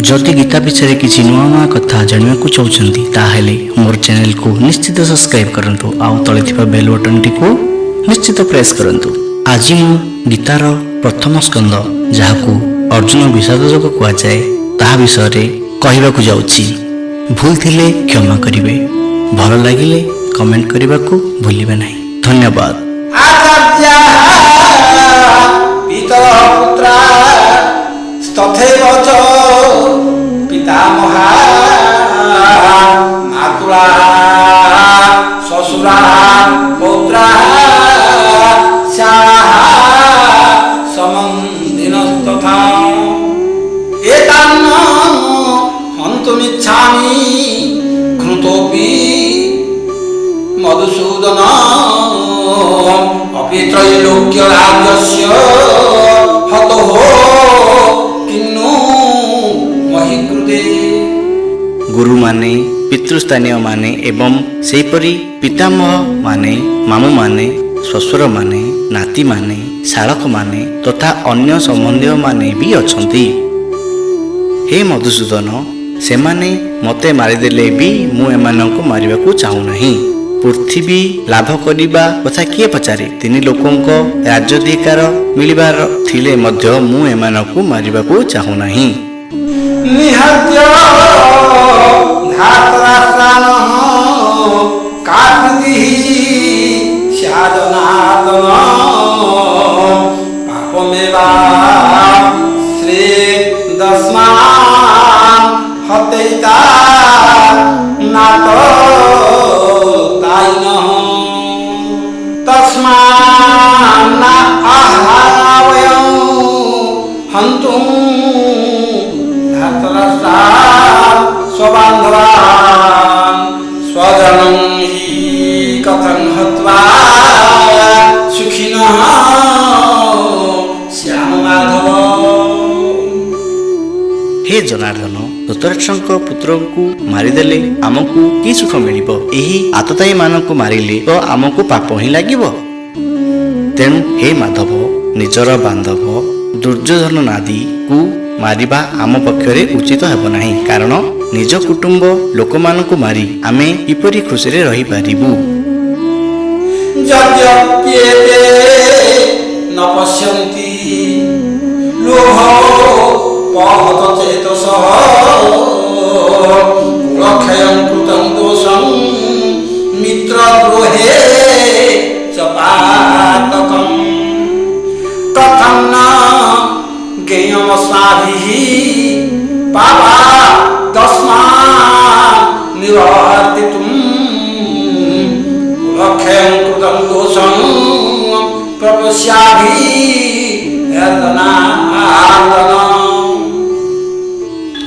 जदि गीता पिछले किसी नुआ नुआ कथा जाना चाहते ताहले मोर चैनल को निश्चित सब्सक्राइब करंतु आउ तले थिबा बेल बटन टी को निश्चित प्रेस करंतु। आज मु गीतार प्रथम स्कंद जहाकू अर्जुन विषाद योग कुआ जाए ता विषय रे कहबाकू जाउछि। भूल थिले क्षमा करिवे, भल लागिले कमेंट करबाकू भूलिबे नाही। धन्यवाद। तथैव च पितामहा मातुला ससुरा पौत्रा शालाः समन्दिनस्तथा एतान् हन्तुमिच्छामि घृतोऽपि मधुसूदन अपि त्रैलोक्यराज्यस्य हतोः गुरु माने पितृस्थानीय माने एवं सेपरी पितामह माने मामू माने ससुर माने नाती माने शालक माने तथा अन्य संबंधी माने भी अछंती। हे मधुसूदन, सेमाने मते मारिदेले भी मु एमानंको मारिबाकू चाहू नाही। पृथ्वी लाभ करिबा कथा किए पचारे? तिनि लोकंको राज्याधिकार मिलिबार थिले मध्य मु एमानंको मारिबाकू चाहू नाही। निहत्य धातरास्त्रानः काकृतिः स्यादनादन पापमेवा श्रेदस्मान् हत्यैता नातो तायिनः तस्मान्न आहावयं हन्तुं स्वबान्धवान् स्वजनं हि कथं हत्वा सुखिनः श्याम माधव। हे जनार्दन, धृतराष्ट्रଙ୍କ पुत्रଙ୍କୁ मारिदेले ଆମକୁ କି ସୁଖ ମିଳିବ? ଏହି ଆତତାୟୀ ମାନଙ୍କୁ ମାରିଲେ ତ ଆମକୁ ପାପ ହିଁ ଲାଗିବ। ତେଣୁ हे ମାଧବ, ନିଜର ବାନ୍ଧବ ଦୁର୍ଯ୍ୟୋଧନ ନାଦୀକୁ ମାରିବା ଆମ ପକ୍ଷରେ ଉଚିତ ହେବ ନାହିଁ, କାରଣ ନିଜ କୁଟୁମ୍ବ ଲୋକମାନଙ୍କୁ ମାରି ଆମେ କିପରି ଖୁସିରେ ରହିପାରିବୁ? ଯଦ୍ୟପ୍ୟେତେ ନ ପଶ୍ୟନ୍ତି ଲୋଭ ପହତ ଚେତସଃ କୁଳକ୍ଷୟଂ କୃतं ଦୋଷଂ ମିତ୍ରଦ୍ରୋହେ च ପାତକଂ କଥଂ ନ ज्ञेयमस्माभिः पापा तस्मात् निवर्तितुं कुलक्षयं कृतं दोषं प्रपश्याभिः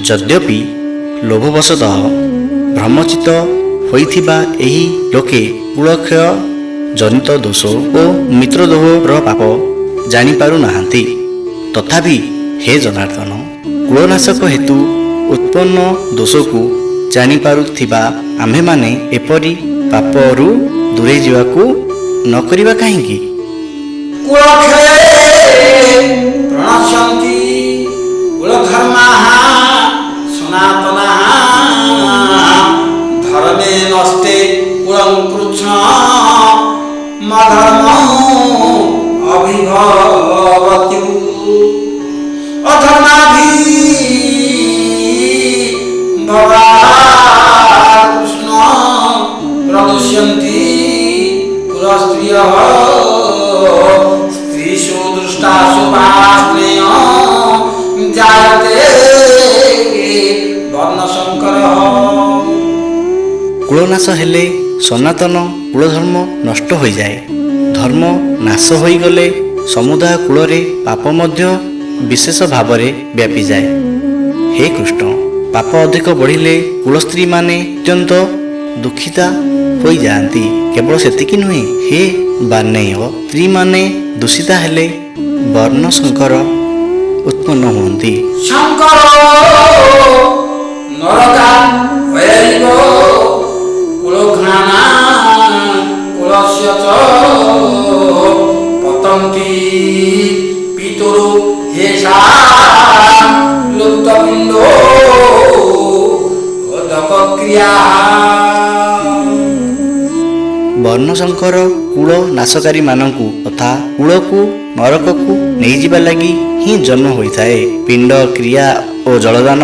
ଯଦ୍ୟପि ଲୋଭବଶତଃ ଭ୍ରମଚିତ ହୋଇଥିବା ଏହି ଲୋକେ କୁଳକ୍ଷୟ ଜନିତ ଦୋଷ ଓ ମିତ୍ରଦ୍ରୋହର ପାପ ଜାଣିପାରୁନାହାନ୍ତି। ତଥାପି हे जनार्दन, कुलनाशक हेतु उत्पन्न दोषକୁ ଜାଣିପାରୁଥିବା ଆମ୍ଭେମାନେ ଏପରି ପାପରୁ ଦୂରେଇ ଯିବାକୁ ନ କରିବା କାହିଁକି? କୁଳକ୍ଷୟେ ପ୍ରଣଶ୍ୟନ୍ତି କୁଳଧର୍ମାଃ ସନାତନାଃ ଧର୍ମେ ନଷ୍ଟେ କୁଳଂ କୃଚ୍ଛ୍ରମ୍ ମଧର୍ମଂ ଅଭିଭବତି अधर्माभि भवान् कृष्ण प्रदुष्यन्ति कुलस्त्रियः स्त्रीषु दृष्टासु पास्नेय जायते वर्णशङ्करः। कुलनाश हेले सनातन कुलधर्म नष्ट हो जाए। धर्म नाश होइगले समुदाय कुलरे पाप मध्य विशेष भाव में व्यापी जाए। हे कृष्ण, पाप अधिक बढ़िले कुलस्त्री माने अत्यंत दुखिता हो जाती। केवल सेतिकी नुहे, हे बार्नेय स्त्री माने दूषिता हेले वर्ण शंकर उत्पन्न होती। शंकर नरका वैरिव कुलघ्नाना कुलस्य च पतन्ति पितुरु हेषा लुप्तपिण्डो କ୍ରିୟା ବର୍ଣ୍ଣଶଙ୍କର କୂଳ ନାଶକାରୀ ମାନଙ୍କୁ ତଥା କୂଳକୁ ନରକକୁ ନେଇଯିବା ଲାଗି ହିଁ ଜନ୍ମ ହୋଇଥାଏ। ପିଣ୍ଡ କ୍ରିୟା ଓ ଜଳଦାନ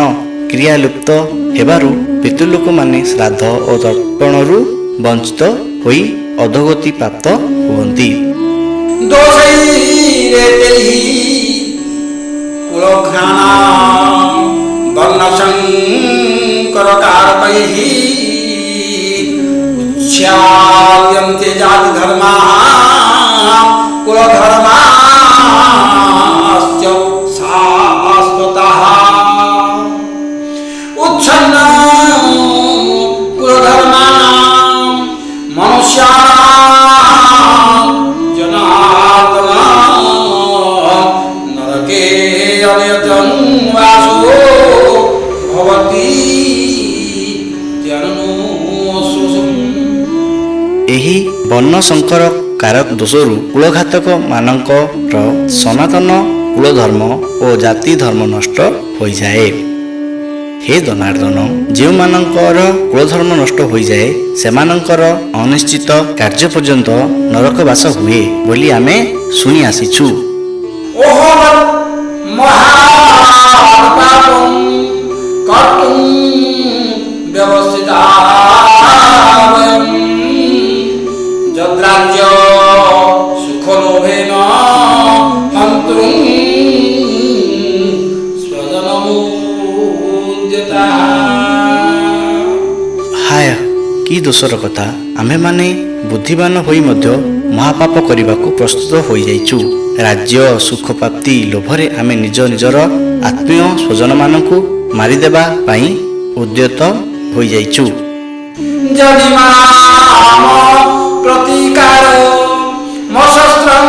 କ୍ରିୟା ଲୁପ୍ତ ହେବାରୁ ପିତୃଲୋକମାନେ ଶ୍ରାଦ୍ଧ ଓ ତର୍ପଣରୁ ବଞ୍ଚିତ ହୋଇ ଅଧୋଗତି ପ୍ରାପ୍ତ ହୁଅନ୍ତି। ଦୋଷୈରେ ତେହି କୁଳଘ୍ରାଣ ବର୍ଣ୍ଣଶଙ୍କର କାରକୈଃ ଉଚ୍ଛାଦ୍ୟନ୍ତେ ଜାତି ଧର୍ମାଃ କୁଳଧର୍ମାଶ୍ଚ ଶାଶ୍ୱତାଃ उच्छन्न कुलधर्माणां मनुष्याणां जनार्दन नरके अनियतं वासो भवति ଏହି ବର୍ଣ୍ଣଶଙ୍କର କାରକ ଦୋଷରୁ କୁଳଘାତକ ମାନଙ୍କର ସନାତନ କୁଳଧର୍ମ ଓ ଜାତି ଧର୍ମ ନଷ୍ଟ ହୋଇଯାଏ। ହେ ଜନାର୍ଦ୍ଦନ, ଯେଉଁମାନଙ୍କର କୁଳଧର୍ମ ନଷ୍ଟ ହୋଇଯାଏ ସେମାନଙ୍କର ଅନିଶ୍ଚିତ କାର୍ଯ୍ୟ ପର୍ଯ୍ୟନ୍ତ ନରକବାସ ହୁଏ ବୋଲି ଆମେ ଶୁଣି ଆସିଛୁ। ଯଦ୍ରାଜ୍ୟ ସୁଖ ଲୋଭେନ ହନ୍ତୃଂ ହାୟ, କି ଦୋଷର କଥା! ଆମ୍ଭେମାନେ ବୁଦ୍ଧିମାନ ହୋଇ ମଧ୍ୟ ମହାପାପ କରିବାକୁ ପ୍ରସ୍ତୁତ ହୋଇଯାଇଛୁ। ରାଜ୍ୟ ସୁଖ ପ୍ରାପ୍ତି ଲୋଭରେ ଆମେ ନିଜର ଆତ୍ମୀୟ ସ୍ୱଜନମାନଙ୍କୁ ମାରିଦେବା ପାଇଁ ଉଦ୍ୟତ ହୋଇଯାଇଛୁ। ଯଦି ମାମ ପ୍ରତିକାର ମଶସ୍ତ୍ରଂ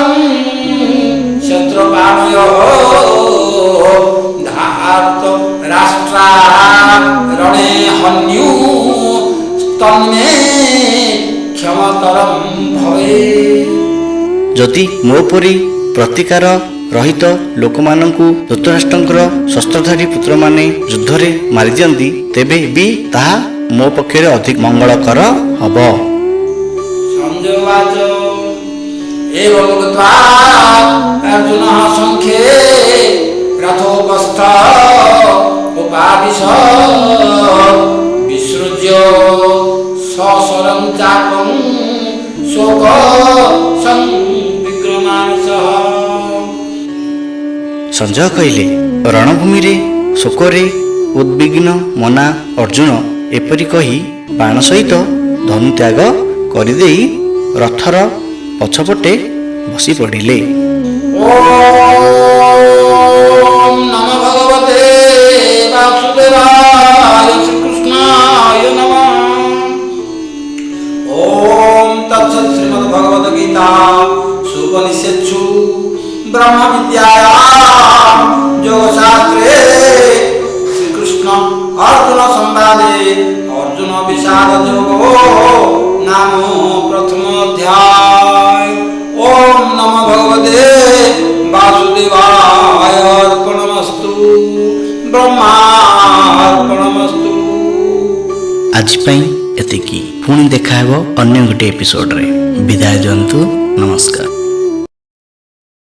ଶତ୍ରୁପାଣୟ ଧାତ ରାଷ୍ଟ୍ରା ରଣେ ହନ୍ୟୁ ତନ୍ମେ କ୍ଷମତରଂ ଭବେ। ଯଦି ମୋ ପରି ପ୍ରତିକାର ରହିତ ଲୋକମାନଙ୍କୁ ଧୃତରାଷ୍ଟ୍ରଙ୍କର ଶସ୍ତ୍ରଧାରୀ ପୁତ୍ରମାନେ ଯୁଦ୍ଧରେ ମାରିଦିଅନ୍ତି ତେବେ ବି ତାହା ମୋ ପକ୍ଷରେ ଅଧିକ ମଙ୍ଗଳକର ହେବ। ସଂଜୟବାଚ ଏବଂ ଗତ୍ୱା ଅର୍ଜୁନଃ ସଂଖ୍ୟେ ରଥୋପସ୍ଥ ଉପାବିଶ ବିସୃଜ୍ୟ ସଶରଂ ଚାପଂ ଶୋକ ସଂବିଗ୍ରମାନସଃ। ସଞ୍ଜୟ କହିଲେ, ରଣଭୂମିରେ ଶୋକରେ ଉଦ୍ବିଗ୍ନ ମନା ଅର୍ଜୁନ ଏପରି କହି ବାଣ ସହିତ ଧନୁତ୍ୟାଗ କରିଦେଇ ରଥର ପଛପଟେ ବସି ପଡ଼ିଲେ। ଓମ୍ ନମୋ ଭଗବତେ ବାସୁଦେବାୟ ଶ୍ରୀକୃଷ୍ଣାୟ ନମଃ। ଓମ୍ ତତ୍ସତ୍ ଶ୍ରୀମଦ୍ ଭଗବତ ଗୀତା ସୁପନିଷତ୍ସୁ ब्रह्म विद्यायां योगशास्त्रे श्रीकृष्ण अर्जुन संवादे अर्जुन विषाद योगो नाम प्रथम अध्याय। ओम नमो भगवते वासुदेवाय अर्पणमस्तु ब्रह्मार्पणमस्तु। आज ପାଇଁ ଏତିକି। ପୁଣି ଦେଖା ହେବ ଅନ୍ୟ ଗୋଟିଏ ଏପିସୋଡରେ। ବିଦାୟ ଦିଅନ୍ତୁ। ନମସ୍କାର।